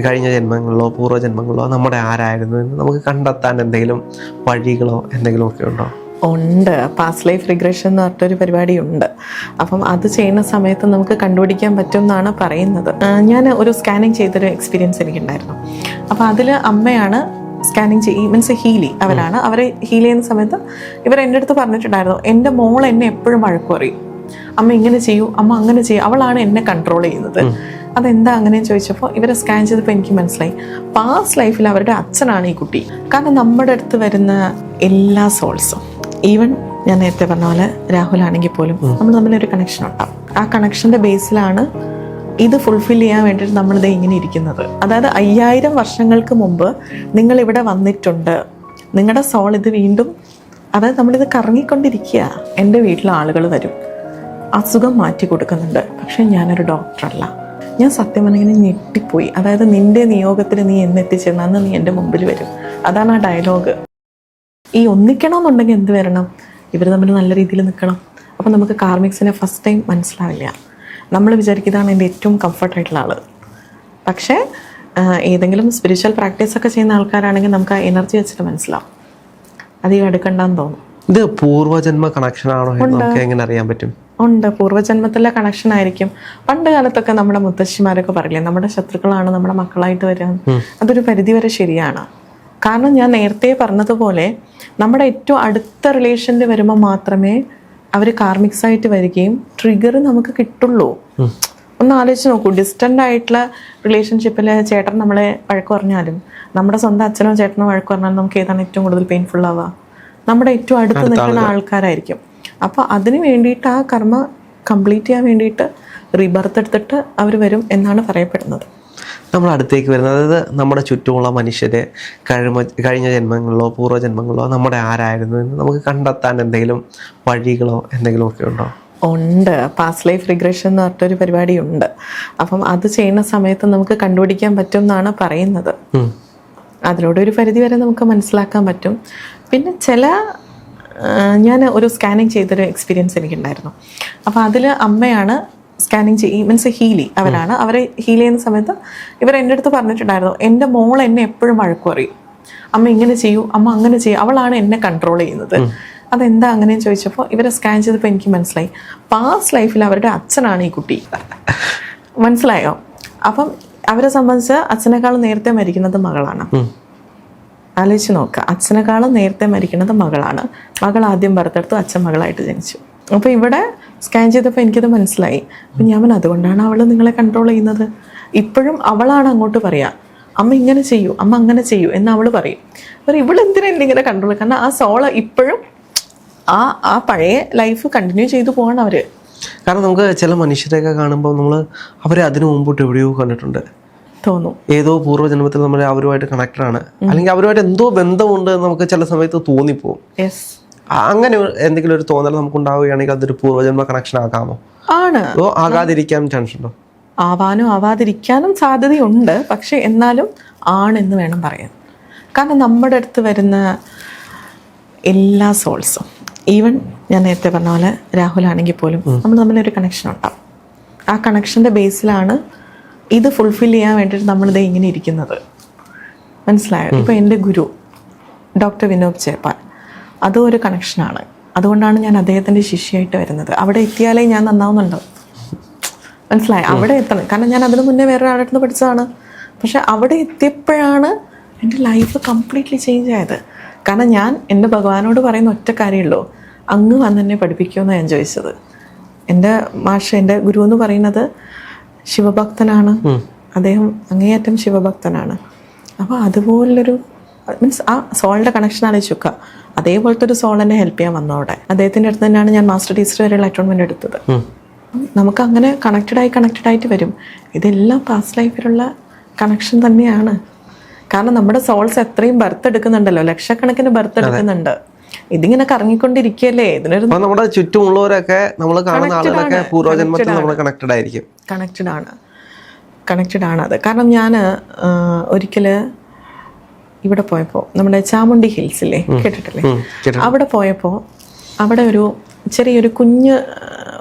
കഴിഞ്ഞ ജന്മങ്ങളിലോ പൂർവ്വജന്മങ്ങളിലോ നമ്മുടെ ആരായിരുന്നു എന്ന് നമുക്ക് കണ്ടെത്താൻ എന്തെങ്കിലും വഴികളോ എന്തെങ്കിലും ഒക്കെ ഉണ്ടോ? ഉണ്ട്. പാസ്റ്റ് ലൈഫ് റിഗ്രഷൻ എന്ന് പറഞ്ഞിട്ടൊരു പരിപാടി ഉണ്ട്. അപ്പം അത് ചെയ്യുന്ന സമയത്ത് നമുക്ക് കണ്ടുപിടിക്കാൻ പറ്റും എന്നാണ് പറയുന്നത്. ഞാൻ ഒരു സ്കാനിങ് ചെയ്തൊരു എക്സ്പീരിയൻസ് എനിക്കുണ്ടായിരുന്നു. അപ്പോൾ അതിൽ അമ്മയാണ് സ്കാനിങ് മീൻസ് അവരാണ്. അവരെ ഹീൽ ചെയ്യുന്ന സമയത്ത് ഇവർ എൻ്റെ അടുത്ത് പറഞ്ഞിട്ടുണ്ടായിരുന്നു, എൻ്റെ മോൾ എന്നെ എപ്പോഴും വഴക്ക് പറയും, അമ്മ ഇങ്ങനെ ചെയ്യൂ, അമ്മ അങ്ങനെ ചെയ്യൂ, അവളാണ് എന്നെ കൺട്രോൾ ചെയ്യുന്നത്. അതെന്താ അങ്ങനെ ചോദിച്ചപ്പോൾ ഇവരെ സ്കാൻ ചെയ്തപ്പോൾ എനിക്ക് മനസ്സിലായി, പാസ്റ്റ് ലൈഫിൽ അവരുടെ അച്ഛനാണ് ഈ കുട്ടി. കാരണം നമ്മുടെ അടുത്ത് വരുന്ന എല്ലാ സോൾസും, ഈവൻ ഞാൻ നേരത്തെ പറഞ്ഞ പോലെ രാഹുലാണെങ്കിൽ പോലും നമ്മൾ തമ്മിലൊരു കണക്ഷൻ ഉണ്ടാവും. ആ കണക്ഷൻ്റെ ബേസിലാണ് ഇത് ഫുൾഫിൽ ചെയ്യാൻ വേണ്ടിയിട്ട് നമ്മളിത് ഇങ്ങനെ ഇരിക്കുന്നത്. അതായത് 5000 വർഷങ്ങൾക്ക് മുമ്പ് നിങ്ങൾ ഇവിടെ വന്നിട്ടുണ്ട്, നിങ്ങളുടെ സോൾ ഇത് വീണ്ടും, അതായത് നമ്മളിത് കറങ്ങിക്കൊണ്ടിരിക്കുക. എൻ്റെ വീട്ടിൽ ആളുകൾ വരും, അസുഖം മാറ്റി കൊടുക്കുന്നുണ്ട്, പക്ഷെ ഞാനൊരു ഡോക്ടറല്ല. ഞാൻ സത്യം പറഞ്ഞിങ്ങനെ ഞെട്ടിപ്പോയി. അതായത് നിന്റെ നിയോഗത്തിൽ നീ എന്നെത്തിച്ചേർന്ന് അന്ന് നീ എൻ്റെ മുമ്പിൽ വരും. അതാണ് ആ ഡയലോഗ്. ഈ ഒന്നിക്കണമെന്നുണ്ടെങ്കിൽ എന്ത് വരണം? ഇവർ തമ്മിൽ നല്ല രീതിയിൽ നിൽക്കണം. അപ്പം നമുക്ക് കാർമിക്സിനെ ഫസ്റ്റ് ടൈം മനസ്സിലാവില്ല. നമ്മൾ വിചാരിക്കുന്നതാണ് എൻ്റെ ഏറ്റവും കംഫർട്ടായിട്ടുള്ള ആൾ. പക്ഷേ ഏതെങ്കിലും സ്പിരിച്വൽ പ്രാക്ടീസൊക്കെ ചെയ്യുന്ന ആൾക്കാരാണെങ്കിൽ നമുക്ക് ആ എനർജി വെച്ചിട്ട് മനസ്സിലാവും, അധികം എടുക്കണ്ടെന്ന് തോന്നും. ഇത് പൂർവ്വജന്മ കണക്ഷനാണോ എന്ന് നമുക്ക് എങ്ങനെ അറിയാൻ പറ്റും? ഉണ്ട്, പൂർവ്വജന്മത്തിലെ കണക്ഷൻ ആയിരിക്കും. പണ്ട് കാലത്തൊക്കെ നമ്മുടെ മുത്തശ്ശിമാരൊക്കെ പറയില്ലേ, നമ്മുടെ ശത്രുക്കളാണ് നമ്മുടെ മക്കളായിട്ട് വരിക. അതൊരു പരിധിവരെ ശരിയാണ്. കാരണം ഞാൻ നേരത്തെ പറഞ്ഞതുപോലെ നമ്മുടെ ഏറ്റവും അടുത്ത റിലേഷനിൽ വരുമ്പോൾ മാത്രമേ അവർ കാർമിക്സ് ആയിട്ട് വരികയും ട്രിഗർ നമുക്ക് കിട്ടുള്ളൂ. ഒന്ന് ആലോചിച്ച് നോക്കൂ, ഡിസ്റ്റൻ്റ് ആയിട്ടുള്ള റിലേഷൻഷിപ്പിൽ ചേട്ടൻ നമ്മളെ വഴക്ക് പറഞ്ഞാലും നമ്മുടെ സ്വന്തം അച്ഛനോ ചേട്ടനോ വഴക്ക് പറഞ്ഞാലും നമുക്ക് ഏതാണ് ഏറ്റവും കൂടുതൽ പെയിൻഫുൾ ആവുക? നമ്മുടെ ഏറ്റവും അടുത്ത് നിൽക്കുന്ന ആൾക്കാരായിരിക്കും. അപ്പോൾ അതിന് വേണ്ടിയിട്ട് ആ കർമ്മ കംപ്ലീറ്റ് ചെയ്യാൻ വേണ്ടിയിട്ട് റീബർത്ത് എടുത്തിട്ട് അവർ വരും എന്നാണ് പറയപ്പെടുന്നത്. നമ്മൾ അടുത്തേക്ക് വരുന്നത്, അതായത് നമ്മുടെ ചുറ്റുമുള്ള മനുഷ്യരെ കഴിഞ്ഞ ജന്മങ്ങളിലോ പൂർവ്വജന്മങ്ങളിലോ നമ്മുടെ ആരായിരുന്നു എന്ന് നമുക്ക് കണ്ടെത്താൻ എന്തെങ്കിലും വഴികളോ എന്തെങ്കിലും ഒക്കെ ഉണ്ടോ? ഉണ്ട്. പാസ്റ്റ് ലൈഫ് റിഗ്രഷൻ എന്ന് പറഞ്ഞിട്ടൊരു പരിപാടി ഉണ്ട്. അപ്പം അത് ചെയ്യുന്ന സമയത്ത് നമുക്ക് കണ്ടുപിടിക്കാൻ പറ്റും എന്നാണ് പറയുന്നത്. അതിലൂടെ ഒരു പരിധി വരെ നമുക്ക് മനസ്സിലാക്കാൻ പറ്റും. പിന്നെ ഞാൻ ഒരു സ്കാനിങ് ചെയ്തൊരു എക്സ്പീരിയൻസ് എനിക്കുണ്ടായിരുന്നു. അപ്പോൾ അതിൽ അമ്മയാണ് സ്കാനിങ് മീൻസ് അവരാണ്. അവരെ ഹീൽ ചെയ്യുന്ന സമയത്ത് ഇവർ എൻ്റെ അടുത്ത് പറഞ്ഞിട്ടുണ്ടായിരുന്നു, എൻ്റെ മോൾ എന്നെ എപ്പോഴും വഴക്ക് പറയും, അമ്മ ഇങ്ങനെ ചെയ്യൂ, അമ്മ അങ്ങനെ ചെയ്യൂ, അവളാണ് എന്നെ കൺട്രോൾ ചെയ്യുന്നത്. അതെന്താ അങ്ങനെ ചോദിച്ചപ്പോൾ ഇവരെ സ്കാൻ ചെയ്തപ്പോൾ എനിക്ക് മനസ്സിലായി, പാസ്റ്റ് ലൈഫിൽ അവരുടെ അച്ഛനാണ് ഈ കുട്ടി. മനസ്സിലായോ? അപ്പം അവരെ സംബന്ധിച്ച് അച്ഛനേക്കാളും നേരത്തെ മരിക്കുന്നത് മകളാണ്. ആലോചിച്ച് നോക്കുക, അച്ഛനേക്കാളും നേരത്തെ മരിക്കുന്നത് മകളാണ്. മകൾ ആദ്യം ഭർത്തെടുത്തു, അച്ഛൻ മകളായിട്ട് ജനിച്ചു. അപ്പോൾ ഇവിടെ സ്കാൻ ചെയ്തപ്പോൾ എനിക്കത് മനസ്സിലായി. അപ്പം ഞാൻ അതുകൊണ്ടാണ് അവൾ നിങ്ങളെ കൺട്രോൾ ചെയ്യുന്നത്. ഇപ്പോഴും അവളാണ് അങ്ങോട്ട് പറയുക, അമ്മ ഇങ്ങനെ ചെയ്യൂ, അമ്മ അങ്ങനെ ചെയ്യൂ എന്ന് അവൾ പറയും. അപ്പോൾ ഇവളെന്തിനാ എന്നിങ്ങനെ കൺട്രോൾ? കാരണം ആ സോള് ഇപ്പോഴും ആ പഴയ ലൈഫ് കണ്ടിന്യൂ ചെയ്തു പോകണം അവർ. കാരണം നമുക്ക് ചില മനുഷ്യരെയൊക്കെ കാണുമ്പോൾ നമ്മൾ അവരെ അതിനു മുമ്പോട്ട് എവിടെയോ കണ്ടിട്ടുണ്ട് തോന്നും. ഏതോ പൂർവ്വജന്മത്തിൽ നമ്മൾ അവരുമായിട്ട് കണക്റ്റഡ് ആണ്, അല്ലെങ്കിൽ അവരുമായിട്ട് എന്തോ ബന്ധമുണ്ട് എന്ന് നമുക്ക് ചില സമയത്ത് തോന്നിപ്പോവും. അങ്ങനെ എന്തെങ്കിലും ഒരു തോന്നൽ നമുക്ക് ഉണ്ടാവുകയാണെങ്കിൽ അതൊരു പൂർവ്വജന്മ കണക്ഷൻ ആകാമോ? ആണ്. അതോ ആകാതിരിക്കാൻ ചാൻസ് ഉണ്ടോ? ആവാനും ആവാതിരിക്കാനും സാധ്യതയുണ്ട്. പക്ഷെ എന്നാലും ആണെന്ന് വേണം പറയാൻ. കാരണം നമ്മുടെ അടുത്ത് വരുന്ന എല്ലാ സോൾസും, ഈവൻ ഞാൻ നേരത്തെ പറഞ്ഞ പോലെ രാഹുലാണെങ്കിൽ പോലും നമ്മൾ തമ്മിലൊരു കണക്ഷൻ ഉണ്ടാവും. ആ കണക്ഷൻ്റെ ബേസിലാണ് ഇത് ഫുൾഫിൽ ചെയ്യാൻ വേണ്ടിയിട്ട് നമ്മളിത് ഇങ്ങനെ ഇരിക്കുന്നത്. മനസ്സിലായോ? ഇപ്പോൾ എൻ്റെ ഗുരു ഡോക്ടർ വിനോദ് ചേപ്പാൻ, അതും ഒരു കണക്ഷനാണ്. അതുകൊണ്ടാണ് ഞാൻ അദ്ദേഹത്തിൻ്റെ ശിഷ്യയായിട്ട് വരുന്നത്. അവിടെ എത്തിയാലേ ഞാൻ നന്നാവുന്നുണ്ടോ? മനസ്സിലായി? അവിടെ എത്തണം. കാരണം ഞാൻ അതിന് മുന്നേ വേറെ ആളുടെ അടുത്ത് പഠിച്ചതാണ്. പക്ഷെ അവിടെ എത്തിയപ്പോഴാണ് എൻ്റെ ലൈഫ് കംപ്ലീറ്റ്ലി ചേഞ്ച് ആയത്. കാരണം ഞാൻ എൻ്റെ ഭഗവാനോട് പറയുന്ന ഒറ്റ കാര്യമുള്ളൂ, അങ്ങ് വന്ന് എന്നെ പഠിപ്പിക്കുമെന്ന് ഞാൻ ചോദിച്ചത്. എൻ്റെ മാഷ്, എൻ്റെ ഗുരു എന്ന് പറയുന്നത് ശിവഭക്തനാണ്. അദ്ദേഹം അങ്ങേയറ്റം ശിവഭക്തനാണ്. അപ്പോൾ അതുപോലൊരു മീൻസ് ആ സോളിൻ്റെ കണക്ഷൻ ആലോചിക്കുക. അതേപോലത്തെ ഒരു സോൾ എന്നെ ഹെൽപ്പ് ചെയ്യാൻ വന്നു. അവിടെ അദ്ദേഹത്തിൻ്റെ അടുത്ത് തന്നെയാണ് ഞാൻ മാസ്റ്റർ ടീച്ചർ വരെയുള്ള അറ്റോൺമെൻറ്റ് എടുത്തത്. നമുക്ക് അങ്ങനെ കണക്റ്റഡ് ആയിട്ട് വരും. ഇതെല്ലാം പാസ്റ്റ് ലൈഫിലുള്ള കണക്ഷൻ തന്നെയാണ്. കാരണം നമ്മുടെ സോൾസ് എത്രയും ബർത്ത് എടുക്കുന്നുണ്ടല്ലോ, ലക്ഷക്കണക്കിന് ബർത്ത് എടുക്കുന്നുണ്ട്. ഇതിങ്ങനെ കറങ്ങിക്കൊണ്ടിരിക്കുകയല്ലേ. ഇതിനൊരു നമ്മുടെ ചുറ്റുമുള്ളവരൊക്കെ നമ്മൾ കാണുന്ന ആളുകളൊക്കെ പൂർവ്വജന്മത്തിൽ നമ്മൾ കണക്റ്റഡ് ആയിരിക്കും. കണക്റ്റഡ് ആണ് അത്. കാരണം ഞാൻ ഒരിക്കൽ ഇവിടെ പോയപ്പോൾ, നമ്മുടെ ചാമുണ്ടി ഹിൽസില്ലേ, കേട്ടിട്ടില്ലേ? അവിടെ പോയപ്പോൾ അവിടെ ഒരു ചെറിയൊരു കുഞ്ഞ്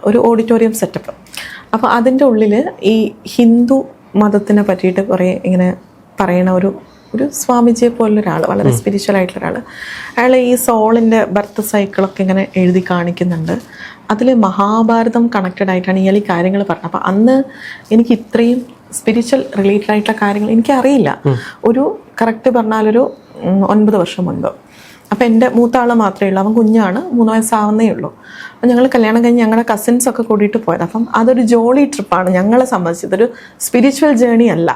ഒരു ഓഡിറ്റോറിയം സെറ്റപ്പ്. അപ്പോൾ അതിൻ്റെ ഉള്ളിൽ ഈ ഹിന്ദു മതത്തിനെ പറ്റിയിട്ട് കുറേ ഇങ്ങനെ പറയണ ഒരു സ്വാമിജിയെ പോലൊരാൾ, വളരെ സ്പിരിച്വൽ ആയിട്ടുള്ള ഒരാൾ. അയാൾ ഈ സോളിൻ്റെ ബർത്ത് സൈക്കിളൊക്കെ ഇങ്ങനെ എഴുതി കാണിക്കുന്നുണ്ട്. അതിൽ മഹാഭാരതം കണക്റ്റഡ് ആയിട്ടാണ് ഇയാൾ ഈ കാര്യങ്ങൾ പറഞ്ഞത്. അപ്പം അന്ന് എനിക്ക് ഇത്രയും സ്പിരിച്വൽ റിലേറ്റഡ് ആയിട്ടുള്ള കാര്യങ്ങൾ എനിക്കറിയില്ല. ഒരു കറക്റ്റ് പറഞ്ഞാലൊരു 9 വർഷം മുൻപ്. അപ്പം എൻ്റെ മൂത്ത ആൾ മാത്രമേ ഉള്ളൂ, അവൻ കുഞ്ഞാണ്, 3 വയസ്സാവുന്നേ ഉള്ളൂ. അപ്പം ഞങ്ങൾ കല്യാണം കഴിഞ്ഞ് ഞങ്ങളുടെ കസിൻസൊക്കെ കൂടിയിട്ട് പോയത്. അപ്പം അതൊരു ജോളി ട്രിപ്പാണ് ഞങ്ങളെ സംബന്ധിച്ചത്, ഒരു സ്പിരിച്വൽ ജേണി അല്ല.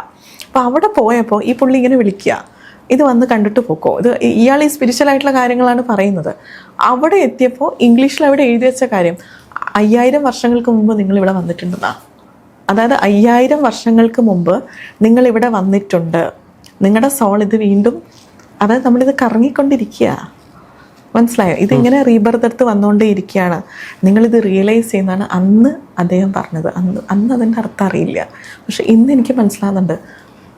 അപ്പോൾ അവിടെ പോയപ്പോൾ ഈ പുള്ളി ഇങ്ങനെ വിളിക്കുക, ഇത് വന്ന് കണ്ടിട്ട് പോക്കോ, ഇത് ഇയാൾ ഈ സ്പിരിച്വൽ ആയിട്ടുള്ള കാര്യങ്ങളാണ് പറയുന്നത്. അവിടെ എത്തിയപ്പോൾ ഇംഗ്ലീഷിൽ അവിടെ എഴുതി വെച്ച കാര്യം 5000 വർഷങ്ങൾക്ക് മുമ്പ് നിങ്ങളിവിടെ വന്നിട്ടുണ്ടെന്നാണ്. അതായത് 5000 വർഷങ്ങൾക്ക് മുമ്പ് നിങ്ങളിവിടെ വന്നിട്ടുണ്ട്, നിങ്ങളുടെ സോൾ ഇത് വീണ്ടും, അതായത് നമ്മളിത് കറങ്ങിക്കൊണ്ടിരിക്കുക, മനസ്സിലായോ? ഇതിങ്ങനെ റീബർത്ത് എടുത്ത് വന്നുകൊണ്ടേ ഇരിക്കുകയാണ്, നിങ്ങളിത് റിയലൈസ് ചെയ്യുന്നതാണ് അന്ന് അദ്ദേഹം പറഞ്ഞത്. അന്ന് അതിൻ്റെ അർത്ഥം അറിയില്ല, പക്ഷെ ഇന്ന് എനിക്ക് മനസ്സിലാകുന്നുണ്ട്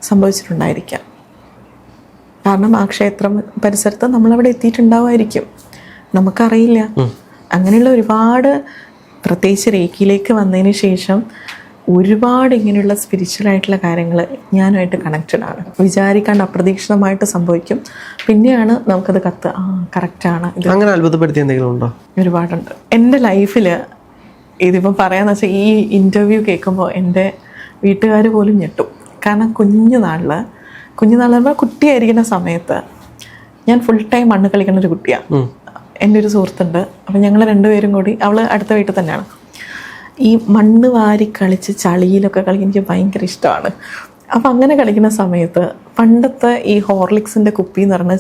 സംഭവിച്ചിട്ടുണ്ടായിരിക്കാം. കാരണം ആ ക്ഷേത്രം പരിസരത്ത് നമ്മളവിടെ എത്തിയിട്ടുണ്ടാവുമായിരിക്കും, നമുക്കറിയില്ല. അങ്ങനെയുള്ള ഒരുപാട്, പ്രത്യേകിച്ച് റേക്കിയിലേക്ക് വന്നതിന് ശേഷം ഒരുപാട് ഇങ്ങനെയുള്ള സ്പിരിച്വൽ ആയിട്ടുള്ള കാര്യങ്ങൾ ഞാനുമായിട്ട് കണക്റ്റഡ് ആണ്. വിചാരിക്കാണ്ട് അപ്രതീക്ഷിതമായിട്ട് സംഭവിക്കും, പിന്നെയാണ് നമുക്കത് കറക്റ്റാണ്. ഇത് അങ്ങനെ അത്ഭുതപ്പെടുത്തി എന്തെങ്കിലും ഉണ്ടോ? ഒരുപാടുണ്ട് എൻ്റെ ലൈഫിൽ. ഇതിപ്പം പറയാന്ന് വെച്ചാൽ ഈ ഇൻ്റർവ്യൂ കേൾക്കുമ്പോൾ എൻ്റെ വീട്ടുകാർ പോലും ഞെട്ടും. കാരണം കുഞ്ഞുനാളിൽ കുട്ടിയായിരിക്കുന്ന സമയത്ത് ഞാൻ ഫുൾ ടൈം മണ്ണ് കളിക്കുന്ന ഒരു കുട്ടിയാണ്. എൻ്റെ ഒരു സുഹൃത്തുണ്ട്, അപ്പം ഞങ്ങൾ രണ്ടുപേരും കൂടി, അവൾ അടുത്ത വീട്ടിൽ തന്നെയാണ്, ഈ മണ്ണ് വാരി കളിച്ച് ചളിയിലൊക്കെ കളിക്കാൻ എനിക്ക് ഭയങ്കര ഇഷ്ടമാണ്. അപ്പം അങ്ങനെ കളിക്കുന്ന സമയത്ത് പണ്ടത്തെ ഈ ഹോർലിക്സിൻ്റെ കുപ്പി എന്ന് പറഞ്ഞാൽ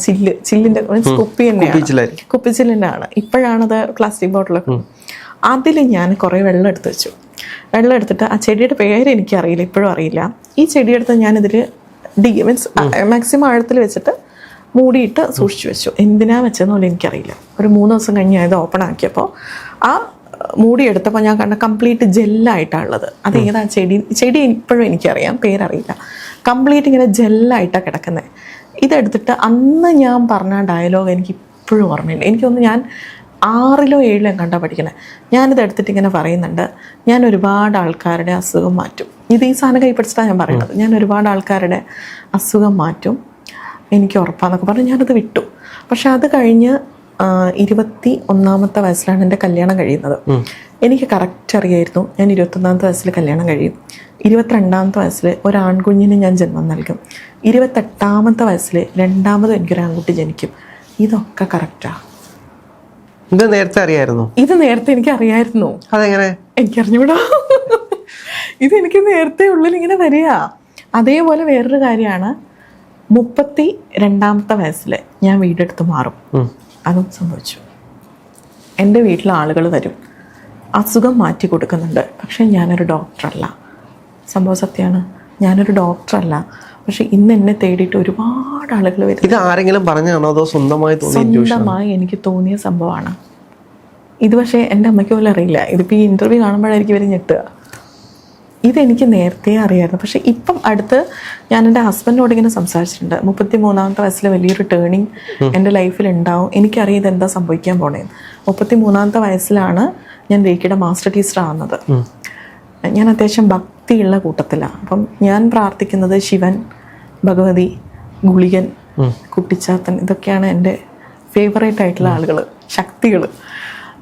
ചില്ലിൻ്റെ കുപ്പി തന്നെയാണ്, കുപ്പിച്ചില്ലിൻ്റെ ആണ്. ഇപ്പോഴാണത് പ്ലാസ്റ്റിക് ബോട്ടിലൊക്കെ. അതിൽ ഞാൻ കുറേ വെള്ളം എടുത്ത് വെച്ചു. വെള്ളം എടുത്തിട്ട് ആ ചെടിയുടെ പേര് എനിക്കറിയില്ല, ഇപ്പോഴും അറിയില്ല. ഈ ചെടിയെടുത്ത് ഞാനിതിൽ മാക്സിമം ആഴത്തിൽ വെച്ചിട്ട് മൂടിയിട്ട് സൂക്ഷിച്ചു വെച്ചു. എന്തിനാ വെച്ചതെന്ന് പോലും എനിക്കറിയില്ല. ഒരു 3 ദിവസം കഴിഞ്ഞ് ഇത് ഓപ്പൺ ആക്കിയപ്പോൾ ആ മൂടി എടുത്തപ്പോൾ ഞാൻ കണ്ട കംപ്ലീറ്റ് ജെല്ലായിട്ടാണുള്ളത്. അത് ഏതാ ചെടി ഇപ്പോഴും എനിക്കറിയാം, പേരറിയില്ല. കംപ്ലീറ്റ് ഇങ്ങനെ ജെല്ലായിട്ടാണ് കിടക്കുന്നത്. ഇതെടുത്തിട്ട് അന്ന് ഞാൻ പറഞ്ഞ ഡയലോഗ് എനിക്ക് ഇപ്പോഴും ഓർമ്മയില്ല. എനിക്കൊന്ന് ഞാൻ 6ലോ 7ലോ കണ്ടാ പഠിക്കണേ. ഞാനിത് എടുത്തിട്ട് ഇങ്ങനെ പറയുന്നുണ്ട്, ഞാൻ ഒരുപാട് ആൾക്കാരുടെ അസുഖം മാറ്റും. ഇത് ഈ സാധനം കൈപ്പിടിച്ചിട്ടാണ് ഞാൻ പറയുന്നത്. ഞാൻ ഒരുപാട് ആൾക്കാരുടെ അസുഖം മാറ്റും, എനിക്ക് ഉറപ്പാന്നൊക്കെ പറഞ്ഞ് ഞാനത് വിട്ടു. പക്ഷെ അത് കഴിഞ്ഞ് 21ാമത്തെ വയസ്സിലാണ് എൻ്റെ കല്യാണം കഴിയുന്നത്. എനിക്ക് കറക്റ്റ് അറിയായിരുന്നു ഞാൻ 21ാമത്തെ വയസ്സിൽ കല്യാണം കഴിയും, 22ാമത്തെ വയസ്സിൽ ഒരു ആൺകുഞ്ഞിന് ഞാൻ ജന്മം നൽകും, 28ാമത്തെ വയസ്സിൽ രണ്ടാമതും എനിക്കൊരു ആൺകുട്ടി ജനിക്കും. ഇതൊക്കെ കറക്റ്റാണ്. ഇത് നേരത്തെ അറിയായിരുന്നു? ഇത് നേരത്തെ എനിക്ക് അറിയായിരുന്നു. അതെങ്ങനെ? എനിക്കറിഞ്ഞൂടാ. ഇതെനിക്ക് നേരത്തെ ഉള്ളിൽ ഇങ്ങനെ വരിക. അതേപോലെ വേറൊരു കാര്യമാണ്, 32ാമത്തെ വയസ്സിൽ ഞാൻ വീടെടുത്ത് മാറും. അതും സംഭവിച്ചു. എൻ്റെ വീട്ടിലെ ആളുകൾ വരും, അസുഖം മാറ്റി കൊടുക്കുന്നുണ്ട്, പക്ഷേ ഞാനൊരു ഡോക്ടറല്ല. സംഭവം സത്യമാണ്, ഞാനൊരു ഡോക്ടറല്ല. പക്ഷെ ഇന്ന് എന്നെ തേടിയിട്ട് ഒരുപാട് ആളുകൾ വരും. ഇത് ആരെങ്കിലും പറഞ്ഞാണോ അതോ സ്വന്തമായി എനിക്ക് തോന്നിയ സംഭവമാണ് ഇത്. പക്ഷേ എൻ്റെ അമ്മയ്ക്ക് പോലും അറിയില്ല. ഇതിപ്പോൾ ഈ ഇൻ്റർവ്യൂ കാണുമ്പോഴായിരിക്കും ഇവർ ഞെട്ടുക. ഇതെനിക്ക് നേരത്തെ അറിയായിരുന്നു. പക്ഷേ ഇപ്പം അടുത്ത് ഞാൻ എൻ്റെ ഹസ്ബൻഡിനോട് ഇങ്ങനെ സംസാരിച്ചിട്ടുണ്ട്, 33ാമത്തെ വയസ്സിൽ വലിയൊരു ടേണിങ് എൻ്റെ ലൈഫിൽ ഉണ്ടാവും, എനിക്കറിയാം ഇതെന്താ സംഭവിക്കാൻ പോണേന്ന്. 33ാമത്തെ വയസ്സിലാണ് ഞാൻ റേക്കിയുടെ മാസ്റ്റർ ടീച്ചർ ആവുന്നത്. ഞാൻ അത്യാവശ്യം ഭക്തിയുള്ള കൂട്ടത്തിലാണ്. അപ്പം ഞാൻ പ്രാർത്ഥിക്കുന്നത് ശിവൻ, ഭഗവതി, ഗുളികൻ, കുട്ടിച്ചാത്തൻ, ഇതൊക്കെയാണ് എൻ്റെ ഫേവറേറ്റ് ആയിട്ടുള്ള ആളുകൾ, ശക്തികൾ,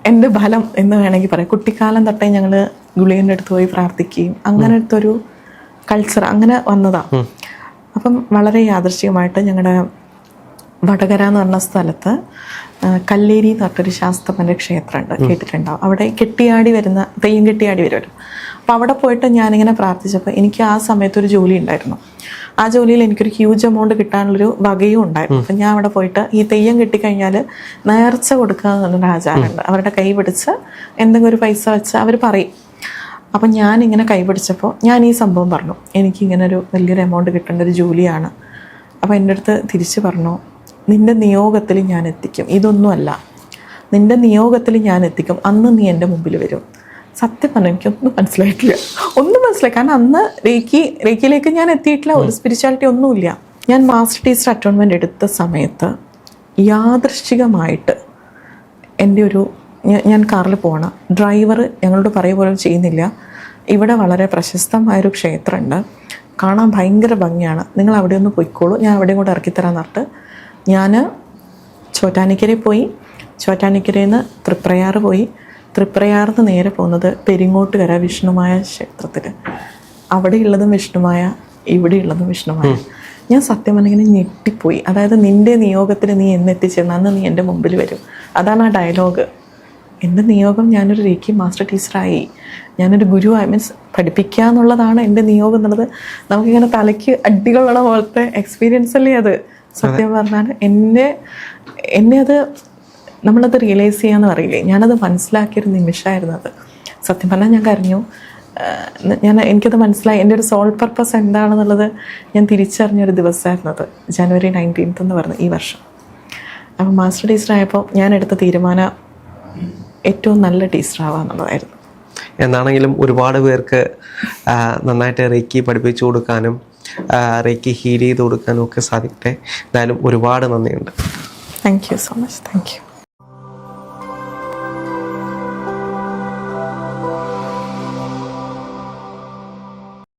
എൻ്റെ ബലം എന്ന് വേണമെങ്കിൽ പറയാം. കുട്ടിക്കാലം തൊട്ടേ ഞങ്ങൾ ഗുളികൻ്റെ അടുത്ത് പോയി പ്രാർത്ഥിക്കുകയും അങ്ങനത്തെ ഒരു കൾച്ചർ അങ്ങനെ വന്നതാണ്. അപ്പം വളരെ യാദൃശ്ചികമായിട്ട് ഞങ്ങളുടെ വടകര എന്ന് പറഞ്ഞ സ്ഥലത്ത് കല്ലേരി എന്ന് പറഞ്ഞൊരു ശാസ്ത്രപന്റെ ക്ഷേത്രമുണ്ട്, കേട്ടിട്ടുണ്ടാവും. അവിടെ കെട്ടിയാടി വരുന്ന തെയ്യം കെട്ടിയാടി വരും. അപ്പം അവിടെ പോയിട്ട് ഞാനിങ്ങനെ പ്രാർത്ഥിച്ചപ്പോൾ എനിക്ക് ആ സമയത്ത് ഒരു ജോലി ഉണ്ടായിരുന്നു. ആ ജോലിയിൽ എനിക്കൊരു ഹ്യൂജ് എമൗണ്ട് കിട്ടാനുള്ളൊരു വകയും ഉണ്ടായിരുന്നു. അപ്പം ഞാൻ അവിടെ പോയിട്ട് ഈ തെയ്യം കെട്ടിക്കഴിഞ്ഞാൽ നേർച്ച കൊടുക്കുക എന്നുള്ളൊരു ആചാരമുണ്ട്. അവരുടെ കൈ പിടിച്ച് എന്തെങ്കിലും ഒരു പൈസ വെച്ച് അവർ പറയും. അപ്പം ഞാനിങ്ങനെ കൈ പിടിച്ചപ്പോൾ ഞാൻ ഈ സംഭവം പറഞ്ഞു, എനിക്കിങ്ങനെ ഒരു വലിയൊരു എമൗണ്ട് കിട്ടേണ്ട ഒരു ജോലിയാണ്. അപ്പോൾ എൻ്റെ അടുത്ത് തിരിച്ച് പറഞ്ഞു, നിൻ്റെ നിയോഗത്തിൽ ഞാൻ എത്തിക്കും, ഇതൊന്നുമല്ല, നിൻ്റെ നിയോഗത്തിൽ ഞാൻ എത്തിക്കും, അന്ന് നീ എൻ്റെ മുമ്പിൽ വരും. സത്യം പറഞ്ഞാൽ എനിക്കൊന്നും മനസ്സിലായിട്ടില്ല, ഒന്നും മനസ്സിലായി. കാരണം അന്ന് റേക്കിയിലേക്ക് ഞാൻ എത്തിയിട്ടില്ല, ഒരു സ്പിരിച്വാലിറ്റി ഒന്നുമില്ല. ഞാൻ മാസ്റ്റർ ടീച്ചർ അറ്റോൺമെൻറ്റ് എടുത്ത സമയത്ത് യാദൃശ്ചികമായിട്ട് എൻ്റെ ഞാൻ കാറിൽ പോകണം, ഡ്രൈവർ ഞങ്ങളോട് പറയുക പോലും ചെയ്യുന്നില്ല, ഇവിടെ വളരെ പ്രശസ്തമായൊരു ക്ഷേത്രമുണ്ട്, കാണാൻ ഭയങ്കര ഭംഗിയാണ്, നിങ്ങൾ അവിടെ ഒന്ന് പോയിക്കോളൂ, ഞാൻ അവിടെയും കൂടെ ഇറക്കിത്തരാമെന്ന് പറഞ്ഞിട്ട് ഞാൻ ചോറ്റാനിക്കരയിൽ പോയി. ചോറ്റാനിക്കരയിൽ നിന്ന് തൃപ്രയാർ പോയി. തൃപ്രയാറിൽ നിന്ന് നേരെ പോകുന്നത് പെരിങ്ങോട്ടുകര വിഷ്ണുമായ ക്ഷേത്രത്തിൽ. അവിടെയുള്ളതും വിഷ്ണുമായ, ഇവിടെയുള്ളതും വിഷ്ണുമായ. ഞാൻ സത്യം പറഞ്ഞിങ്ങനെ ഞെട്ടിപ്പോയി. അതായത് നിൻ്റെ നിയോഗത്തിൽ നീ എന്നെത്തിച്ചേരണം, അന്ന് നീ എൻ്റെ മുമ്പിൽ വരും. അതാണ് ആ ഡയലോഗ്. എൻ്റെ നിയോഗം, ഞാനൊരു റേക്കി മാസ്റ്റർ ടീച്ചറായി, ഞാനൊരു ഗുരുവായി, മീൻസ് പഠിപ്പിക്കുക എന്നുള്ളതാണ് എൻ്റെ നിയോഗം എന്നുള്ളത് നമുക്കിങ്ങനെ തലയ്ക്ക് അടികൊള്ളണ പോലത്തെ എക്സ്പീരിയൻസ് അല്ലേ അത്. സത്യം പറഞ്ഞാൽ എന്നെ അത് നമ്മളത് റിയലൈസ് ചെയ്യാന്ന് പറയില്ലേ, ഞാനത് മനസ്സിലാക്കിയൊരു നിമിഷമായിരുന്നു അത്. സത്യം പറഞ്ഞാൽ ഞാൻ കരഞ്ഞു. എനിക്കത് മനസ്സിലായി, എൻ്റെ ഒരു സോൾ പർപ്പസ് എന്താണെന്നുള്ളത് ഞാൻ തിരിച്ചറിഞ്ഞൊരു ദിവസമായിരുന്നു അത്, ജനുവരി 19 എന്ന് പറഞ്ഞ ഈ വർഷം. അപ്പോൾ മാസ്റ്റർ ടീച്ചറായപ്പോൾ ഞാൻ എടുത്ത തീരുമാനം ഏറ്റവും നല്ല ടീച്ചറാവുക എന്നുള്ളതായിരുന്നു. എന്നാണെങ്കിലും ഒരുപാട് പേർക്ക് നന്നായിട്ട് റേക്കി പഠിപ്പിച്ചു കൊടുക്കാനും റേക്കി ഹീൽ ചെയ്ത് കൊടുക്കാനും ഒക്കെ സാധിക്കട്ടെ. എന്തായാലും ഒരുപാട് നന്ദിയുണ്ട്. Thank you so much. Thank you.